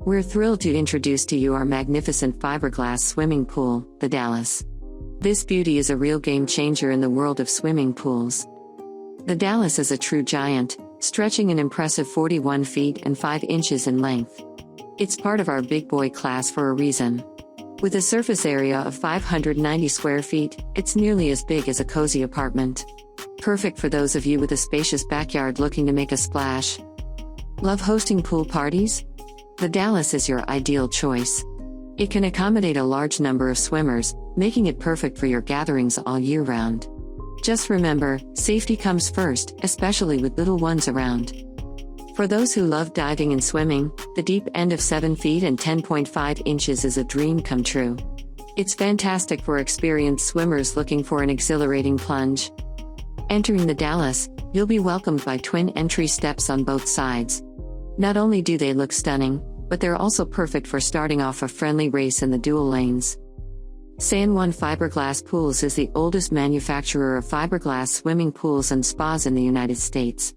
We're thrilled to introduce to you our magnificent fiberglass swimming pool, the Dallas. This beauty is a real game changer in the world of swimming pools. The Dallas is a true giant, stretching an impressive 41 feet and 5 inches in length. It's part of our big boy class for a reason. With a surface area of 590 square feet, it's nearly as big as a cozy apartment. Perfect for those of you with a spacious backyard looking to make a splash. Love hosting pool parties? The Dallas is your ideal choice. It can accommodate a large number of swimmers, making it perfect for your gatherings all year round. Just remember, safety comes first, especially with little ones around. For those who love diving and swimming, the deep end of 7 feet and 10.5 inches is a dream come true. It's fantastic for experienced swimmers looking for an exhilarating plunge. Entering the Dallas, you'll be welcomed by twin entry steps on both sides. Not only do they look stunning, but they're also perfect for starting off a friendly race in the dual lanes. San Juan Fiberglass Pools is the oldest manufacturer of fiberglass swimming pools and spas in the United States.